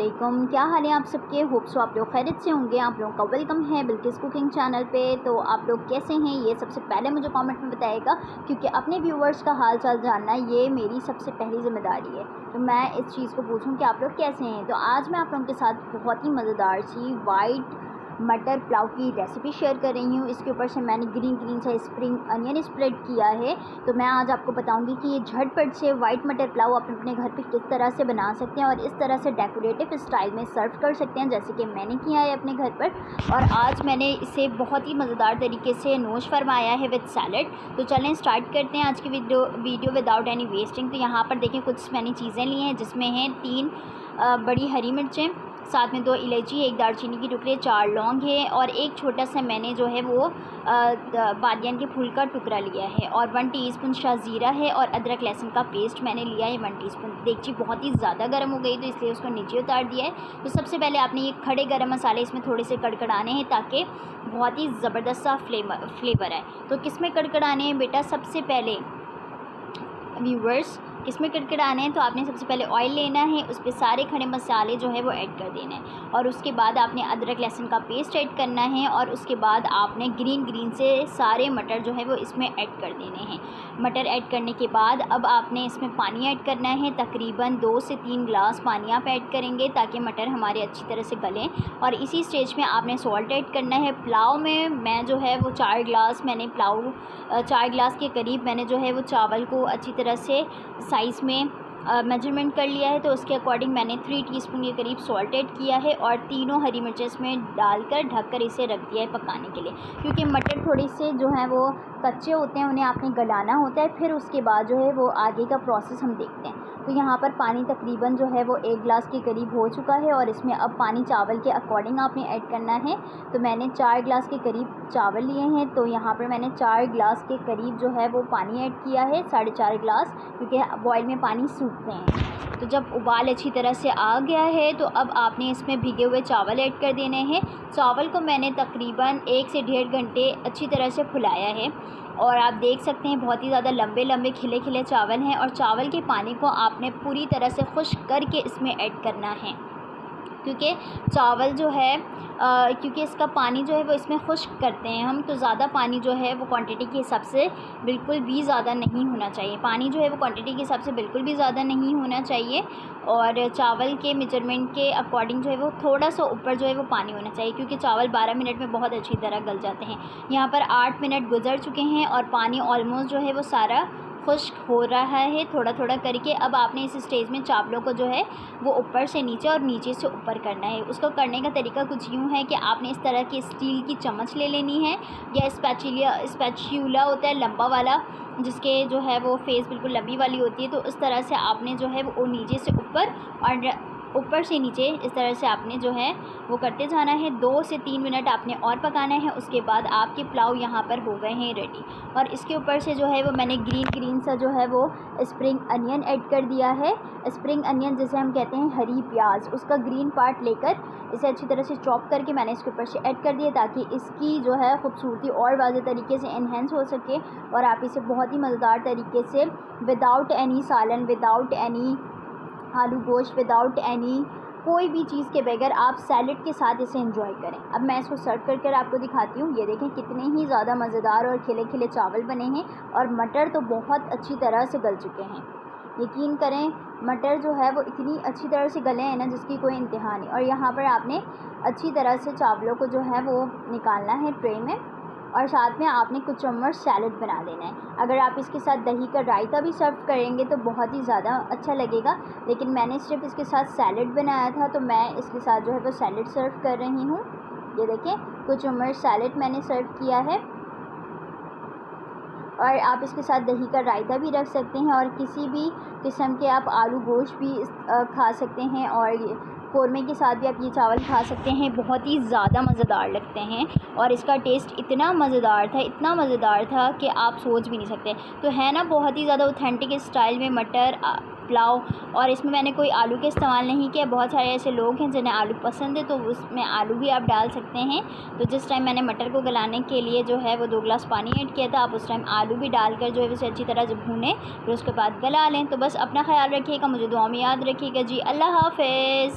वालेकुम, क्या हाल है आप सबके। होप सो आप लोग खैरियत से होंगे। आप लोगों का वेलकम है बिल्किस कुकिंग चैनल पे। तो आप लोग कैसे हैं ये सबसे पहले मुझे कमेंट में बताइएगा, क्योंकि अपने व्यूवर्स का हाल चाल जानना ये मेरी सबसे पहली ज़िम्मेदारी है। तो मैं इस चीज़ को पूछूं कि आप लोग कैसे हैं। तो आज मैं आप लोगों के साथ बहुत ही मज़ेदार सी वाइट मटर पुलाव की रेसिपी शेयर कर रही हूँ। इसके ऊपर से मैंने ग्रीन सा स्प्रिंग अनियन स्प्रेड किया है। तो मैं आज आपको बताऊंगी कि ये झटपट से वाइट मटर पुलाव आप अपने घर पे किस तरह से बना सकते हैं और इस तरह से डेकोरेटिव स्टाइल में सर्व कर सकते हैं, जैसे कि मैंने किया है अपने घर पर। और आज मैंने इसे बहुत ही मज़ेदार तरीके से नोश फरमाया है विद सैलड। तो चलें स्टार्ट करते हैं आज की वीडियो विदाउट एनी वेस्टिंग। तो यहाँ पर देखें कुछ मैंने चीज़ें ली हैं, जिसमें हैं 3 बड़ी हरी मिर्चें, साथ में 2 इलायची, 1 दालचीनी के टुकड़े, 4 लौंग है और एक छोटा सा मैंने जो है वो बादियान के फूल का टुकड़ा लिया है और 1 टीस्पून शाज़ीरा है और अदरक लहसुन का पेस्ट मैंने लिया है 1 टीस्पून। देगची बहुत ही ज़्यादा गर्म हो गई तो इसलिए उसको नीचे उतार दिया है। तो सबसे पहले आपने ये खड़े गरम मसाले इसमें थोड़े से कड़कड़ाने हैं ताकि बहुत ही ज़बरदस्त सा फ्लेवर आए। तो किस में कड़कड़ाने हैं बेटा, सबसे पहले व्यूवर्स किसमें कड़कड़ाने हैं तो आपने सबसे पहले ऑयल लेना है, उस पर सारे खड़े मसाले जो है वो ऐड कर देने हैं और उसके बाद आपने अदरक लहसुन का पेस्ट ऐड करना है और उसके बाद आपने ग्रीन से सारे मटर जो है वो इसमें ऐड कर देने हैं। मटर ऐड करने के बाद अब आपने इसमें पानी ऐड करना है, तकरीबन 2 से 3 ग्लास पानी आप ऐड करेंगे ताकि मटर हमारे अच्छी तरह से गलें। और इसी स्टेज में आपने सॉल्ट ऐड करना है। पुलाव में मैं जो है वो 4 ग्लास के करीब मैंने जो है वो चावल को अच्छी तरह से साइज़ में मेजरमेंट कर लिया है। तो उसके अकॉर्डिंग मैंने 3 टीस्पून के करीब सॉल्ट ऐड किया है और तीनों हरी मिर्चें इसमें डालकर ढककर इसे रख दिया है पकाने के लिए, क्योंकि मटर थोड़े से जो हैं वो कच्चे होते हैं, उन्हें आपने गलाना होता है, फिर उसके बाद जो है वो आगे का प्रोसेस हम देखते हैं। तो यहाँ पर पानी तकरीबन जो है वो 1 ग्लास के करीब हो चुका है और इसमें अब पानी चावल के अकॉर्डिंग आपने ऐड करना है। तो मैंने 4 ग्लास के करीब चावल लिए हैं, तो यहाँ पर मैंने 4 ग्लास के करीब जो है वो पानी ऐड किया है, 4.5 ग्लास, क्योंकि बॉयल में पानी सूखते हैं। तो जब उबाल अच्छी तरह से आ गया है तो अब आपने इसमें भीगे हुए चावल ऐड कर देने हैं। चावल को मैंने तकरीबन 1 से 1.5 घंटे अच्छी तरह से फुलाया है और आप देख सकते हैं बहुत ही ज़्यादा लंबे खिले चावल हैं और चावल के पानी को आपने पूरी तरह से खुश्क करके इसमें ऐड करना है, क्योंकि चावल जो है क्योंकि इसका पानी जो है वो इसमें खुश्क करते हैं हम, तो ज़्यादा पानी जो है वो क्वांटिटी के हिसाब से बिल्कुल भी ज़्यादा नहीं होना चाहिए। पानी जो है वो क्वांटिटी के हिसाब से बिल्कुल भी ज़्यादा नहीं होना चाहिए और चावल के मेजरमेंट के अकॉर्डिंग जो है वो थोड़ा सा ऊपर जो है वो पानी होना चाहिए, क्योंकि चावल 12 मिनट में बहुत अच्छी तरह गल जाते हैं। यहाँ पर 8 मिनट गुजर चुके हैं और पानी ऑलमोस्ट जो है वो सारा खुश्क हो रहा है थोड़ा करके। अब आपने इस स्टेज में चावलों को जो है वो ऊपर से नीचे और नीचे से ऊपर करना है। उसको करने का तरीका कुछ यूँ है कि आपने इस तरह की स्टील की चम्मच ले लेनी है या स्पैचुला होता है लंबा वाला, जिसके जो है वो फेस बिल्कुल लंबी वाली होती है। तो इस तरह से आपने जो है वो नीचे से ऊपर और ऊपर से नीचे इस तरह से आपने जो है वो करते जाना है। 2 से 3 मिनट आपने और पकाना है। उसके बाद आपके पुलाव यहाँ पर हो गए हैं रेडी। और इसके ऊपर से जो है वो मैंने ग्रीन सा जो है वो स्प्रिंग अनियन ऐड कर दिया है। स्प्रिंग अनियन जिसे हम कहते हैं हरी प्याज, उसका ग्रीन पार्ट लेकर इसे अच्छी तरह से चॉप करके मैंने इसके ऊपर से ऐड कर दिया ताकि इसकी जो है खूबसूरती और वाज़ेह तरीके से इन्हेंस हो सके और आप इसे बहुत ही मज़ेदार तरीके से विदाउट एनी सालन, विदाउट एनी आलू गोश्त, विदाउट एनी कोई भी चीज़ के बगैर आप सैलड के साथ इसे एंजॉय करें। अब मैं इसको सर्व कर आपको दिखाती हूँ। ये देखें कितने ही ज़्यादा मज़ेदार और खिले चावल बने हैं और मटर तो बहुत अच्छी तरह से गल चुके हैं। यकीन करें मटर जो है वो इतनी अच्छी तरह से गले हैं ना जिसकी कोई इंतहा नहीं। और यहाँ पर आपने अच्छी तरह से चावलों को जो है वो निकालना है ट्रे में और साथ में आपने कुछ चम्मच सैलड बना देना है। अगर आप इसके साथ दही का रायता भी सर्व करेंगे तो बहुत ही ज़्यादा अच्छा लगेगा, लेकिन मैंने सिर्फ इसके साथ सैलड बनाया था तो मैं इसके साथ जो है वो सैलड सर्व कर रही हूँ। ये देखें कुछ चम्मच सैलड मैंने सर्व किया है और आप इसके साथ दही का रायता भी रख सकते हैं और किसी भी किस्म के आप आलू गोश्त भी खा सकते हैं और कौरमे के साथ भी आप ये चावल खा सकते हैं। बहुत ही ज़्यादा मज़ेदार लगते हैं और इसका टेस्ट इतना मज़ेदार था कि आप सोच भी नहीं सकते। तो है ना बहुत ही ज़्यादा ऑथेंटिक स्टाइल में मटर पुलाव, और इसमें मैंने कोई आलू का इस्तेमाल नहीं किया। बहुत सारे ऐसे लोग हैं जिन्हें आलू पसंद है तो उसमें आलू भी आप डाल सकते हैं। तो जिस टाइम मैंने मटर को गलाने के लिए जो है वो 2 ग्लास पानी ऐड किया था, आप उस टाइम आलू भी डालकर जो है उसे अच्छी तरह से भूनें, फिर उसके बाद गला लें। तो बस अपना ख्याल रखिएगा, मुझे दुआ में याद रखिएगा जी। अल्लाह हाफ़िज़।